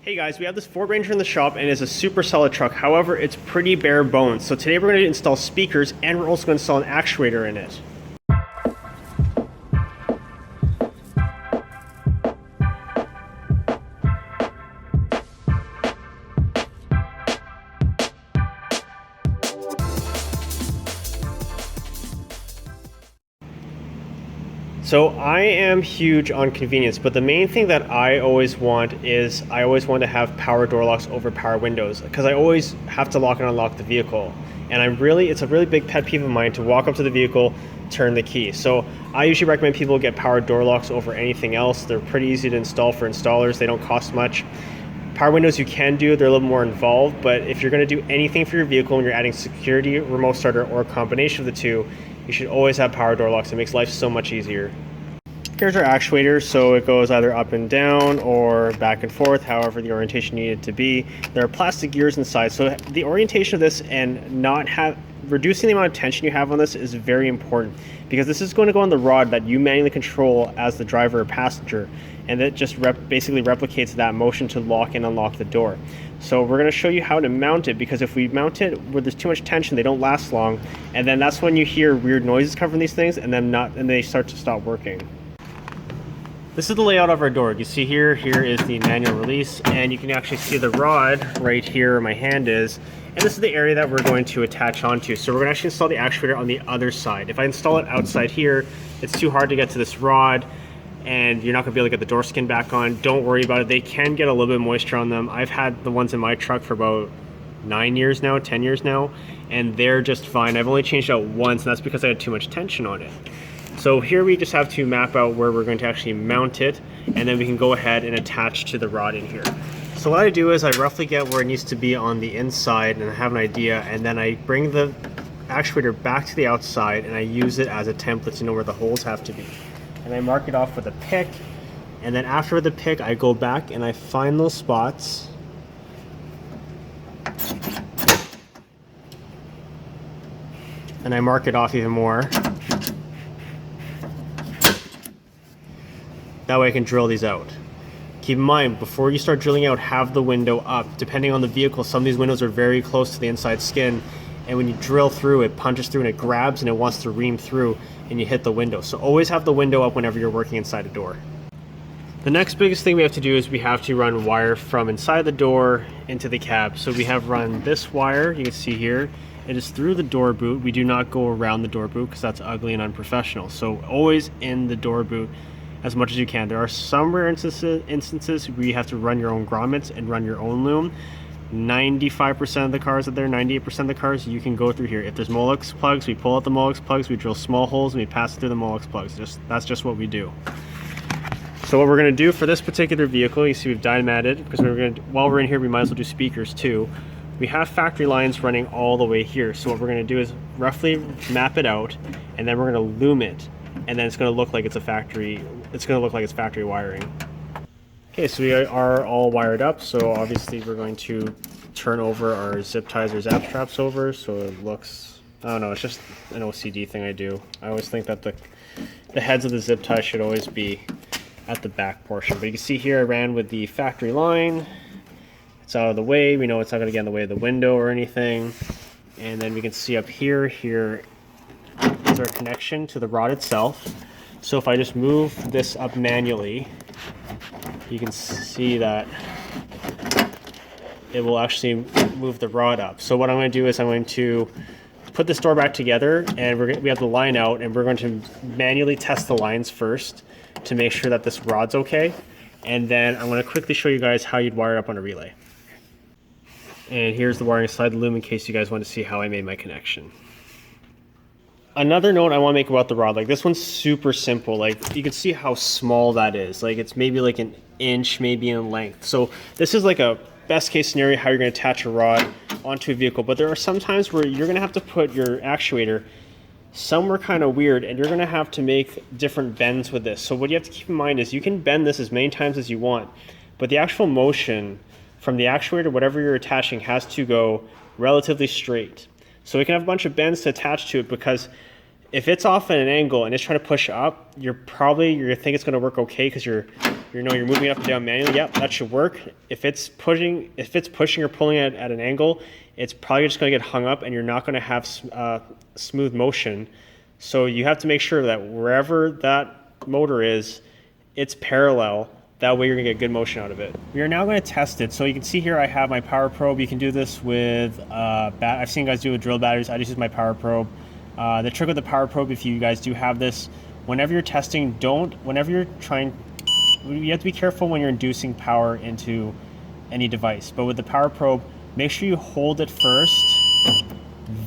Hey guys, we have this Ford Ranger in the shop and it's a super solid truck. However, it's pretty bare bones. So today we're going to install speakers and we're also going to install an actuator in it. So I am huge on convenience, but the main thing that I always want is I always want to have power door locks over power windows because I always have to lock and unlock the vehicle. And it's a really big pet peeve of mine to walk up to the vehicle, turn the key. So I usually recommend people get power door locks over anything else. They're pretty easy to install for installers. They don't cost much. Power windows you can do, they're a little more involved, but if you're going to do anything for your vehicle and you're adding security, remote starter, or a combination of the two, you should always have power door locks. It makes life so much easier. Here's our actuator, so it goes either up and down or back and forth, however the orientation needed to be. There are plastic gears inside, so the orientation of this and reducing the amount of tension you have on this is very important because this is going to go on the rod that you manually control as the driver or passenger, and it just basically replicates that motion to lock and unlock the door. So we're going to show you how to mount it, because if we mount it where there's too much tension, they don't last long, and then that's when you hear weird noises come from these things and they start to stop working. This is the layout of our door. You see here is the manual release, and you can actually see the rod right here where my hand is, and this is the area that we're going to attach onto. So we're going to actually install the actuator on the other side. If I install it outside here, it's too hard to get to this rod and you're not going to be able to get the door skin back on. Don't worry about it. They can get a little bit of moisture on them. I've had the ones in my truck for about 10 years now, and they're just fine. I've only changed out once, and that's because I had too much tension on it. So here we just have to map out where we're going to actually mount it, and then we can go ahead and attach to the rod in here. So what I do is I roughly get where it needs to be on the inside and I have an idea, and then I bring the actuator back to the outside and I use it as a template to know where the holes have to be. And I mark it off with a pick, and then after the pick I go back and I find those spots. And I mark it off even more. That way I can drill these out. Keep in mind, before you start drilling out, have the window up. Depending on the vehicle, some of these windows are very close to the inside skin, and when you drill through, it punches through and it grabs and it wants to ream through and you hit the window. So always have the window up whenever you're working inside a door. The next biggest thing we have to do is we have to run wire from inside the door into the cab. So we have run this wire, you can see here, it is through the door boot. We do not go around the door boot because that's ugly and unprofessional. So always in the door boot as much as you can. There are some rare instances where you have to run your own grommets and run your own loom. 95% of the cars out there, 98% of the cars, you can go through here. If there's Molex plugs, we pull out the Molex plugs, we drill small holes, and we pass it through the Molex plugs. That's just what we do. So what we're going to do for this particular vehicle, you see we've dynamatted, because while we're in here, we might as well do speakers too. We have factory lines running all the way here. So what we're going to do is roughly map it out, and then we're going to loom it. And then it's going to look like it's factory wiring. Okay, so we are all wired up, so obviously we're going to turn over our zip ties or zap straps over so it looks, I don't know, it's just an OCD thing I do. I always think that the heads of the zip ties should always be at the back portion. But you can see here I ran with the factory line. It's out of the way. We know it's not going to get in the way of the window or anything. And then we can see up here is our connection to the rod itself. So if I just move this up manually, you can see that it will actually move the rod up. So what I'm going to do is I'm going to put this door back together, and we have the line out, and we're going to manually test the lines first to make sure that this rod's okay. And then I'm going to quickly show you guys how you'd wire it up on a relay. And here's the wiring slide loom in case you guys want to see how I made my connection. Another note I want to make about the rod, like this one's super simple. Like you can see how small that is. Like it's maybe like an inch maybe in length. So this is like a best case scenario how you're going to attach a rod onto a vehicle. But there are some times where you're going to have to put your actuator somewhere kind of weird, and you're going to have to make different bends with this. So what you have to keep in mind is you can bend this as many times as you want, but the actual motion from the actuator, whatever you're attaching, has to go relatively straight. So we can have a bunch of bends to attach to it, because if it's off at an angle and it's trying to push up, you're think it's going to work okay because you're You know, you're moving it up and down manually. Yep, that should work. If it's pushing or pulling it at an angle, it's probably just going to get hung up, and you're not going to have smooth motion. So you have to make sure that wherever that motor is, it's parallel. That way you're going to get good motion out of it. We are now going to test it. So you can see here I have my power probe. You can do this with, I've seen guys do it with drill batteries. I just use my power probe. The trick with the power probe, if you guys do have this, whenever you're testing, whenever you're trying, you have to be careful when you're inducing power into any device. But with the power probe, make sure you hold it first,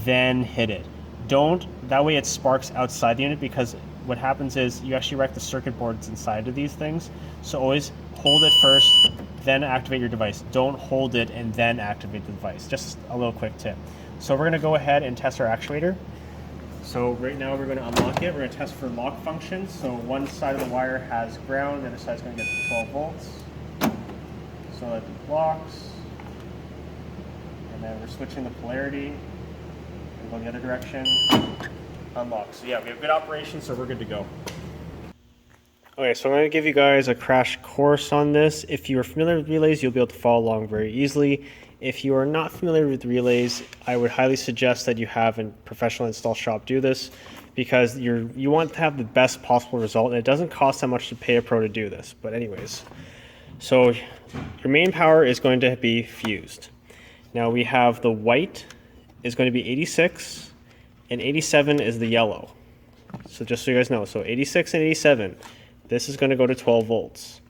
then hit it. That way it sparks outside the unit, because what happens is you actually wreck the circuit boards inside of these things. So always hold it first, then activate your device. Don't hold it and then activate the device. Just a little quick tip. So we're gonna go ahead and test our actuator. So right now we're gonna unlock it. We're gonna test for lock function. So one side of the wire has ground, the other side's gonna get 12 volts. So that locks. And then we're switching the polarity and go the other direction. Unlock. So yeah, we have good operation, so we're good to go. Okay, so I'm going to give you guys a crash course on this. If you are familiar with relays, you'll be able to follow along very easily. If you are not familiar with relays, I would highly suggest that you have a professional install shop do this, because you want to have the best possible result, and it doesn't cost that much to pay a pro to do this. But anyways, so your main power is going to be fused. Now we have the white is going to be 86, and 87 is the yellow. So just so you guys know, so 86 and 87, this is going to go to 12 volts.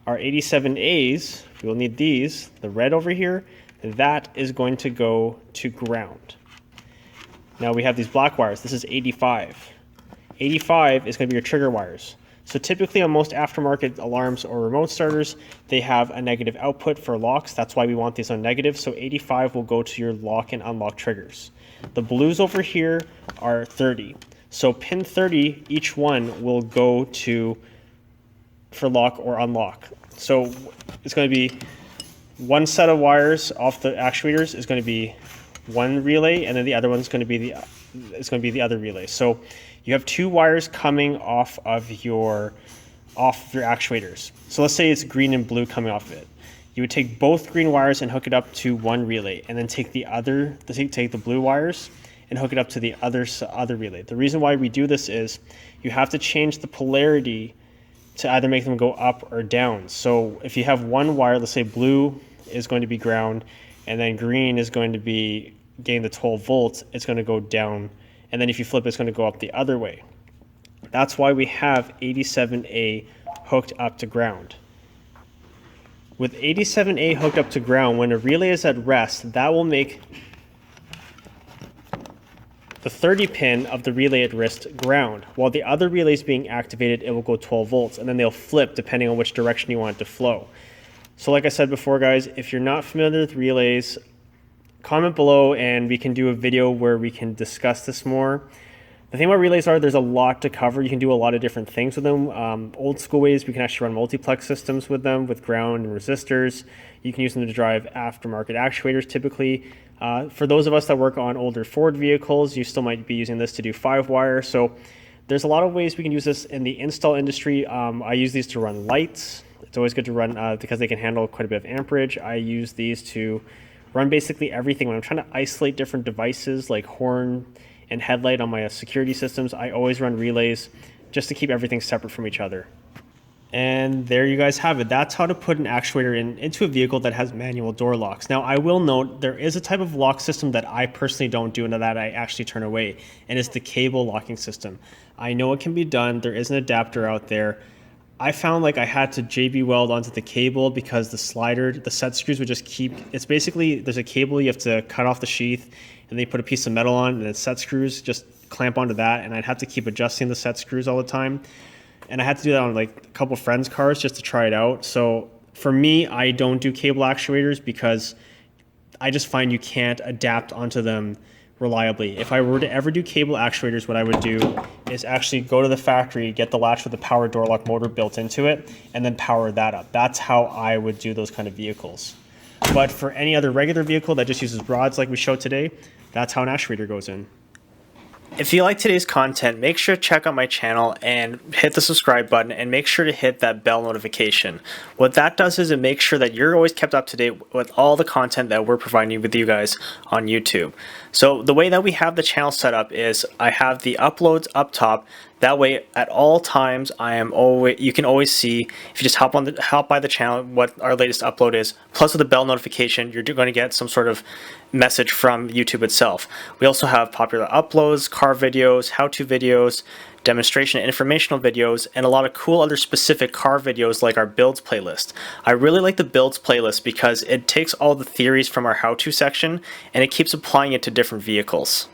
Our 87As, we will need these, the red over here, that is going to go to ground. Now we have these black wires, this is 85. 85 is going to be your trigger wires. So typically on most aftermarket alarms or remote starters, they have a negative output for locks. That's why we want these on negative. So 85 will go to your lock and unlock triggers. The blues over here are 30. So pin 30, each one will go to for lock or unlock. So it's going to be one set of wires off the actuators is going to be one relay, and then the other one's going to be the other relay. So you have two wires coming off of your actuators. So let's say it's green and blue coming off of it. You would take both green wires and hook it up to one relay, and then take the blue wires and hook it up to the other relay. The reason why we do this is you have to change the polarity to either make them go up or down. So if you have one wire, let's say blue is going to be ground, and then green is going to be getting the 12 volts, it's going to go down. And then if you flip it, it's going to go up the other way. That's why we have 87A hooked up to ground. With 87A hooked up to ground, when a relay is at rest, that will make the 30 pin of the relay at rest ground. While the other relay is being activated, it will go 12 volts, and then they'll flip depending on which direction you want it to flow. So like I said before, guys, if you're not familiar with relays, comment below and we can do a video where we can discuss this more. The thing about relays are there's a lot to cover. You can do a lot of different things with them. Old school ways, we can actually run multiplex systems with them, with ground and resistors. You can use them to drive aftermarket actuators typically. For those of us that work on older Ford vehicles, you still might be using this to do 5-wire. So there's a lot of ways we can use this in the install industry. I use these to run lights. It's always good to run because they can handle quite a bit of amperage. I use these to run basically everything. When I'm trying to isolate different devices like horn and headlight on my security systems, I always run relays just to keep everything separate from each other. And there you guys have it. That's how to put an actuator into a vehicle that has manual door locks. Now, I will note there is a type of lock system that I personally don't do and that I actually turn away, and it's the cable locking system. I know it can be done. There is an adapter out there. I found like I had to JB weld onto the cable because the set screws would just keep, it's basically, there's a cable you have to cut off the sheath, and they put a piece of metal on, and then set screws just clamp onto that, and I'd have to keep adjusting the set screws all the time. And I had to do that on like a couple friends' cars just to try it out. So for me, I don't do cable actuators because I just find you can't adapt onto them reliably. If I were to ever do cable actuators, what I would do is actually go to the factory, get the latch with the power door lock motor built into it, and then power that up. That's how I would do those kind of vehicles. But for any other regular vehicle that just uses rods like we showed today, that's how an actuator goes in. If you like today's content, make sure to check out my channel and hit the subscribe button, and make sure to hit that bell notification. What that does is it makes sure that you're always kept up to date with all the content that we're providing with you guys on YouTube. So the way that we have the channel set up is I have the uploads up top. That way, at all times, you can always see, if you just hop by the channel, what our latest upload is. Plus, with the bell notification, you're going to get some sort of message from YouTube itself. We also have popular uploads, car videos, how-to videos, demonstration and informational videos, and a lot of cool other specific car videos like our builds playlist. I really like the builds playlist because it takes all the theories from our how-to section and it keeps applying it to different vehicles.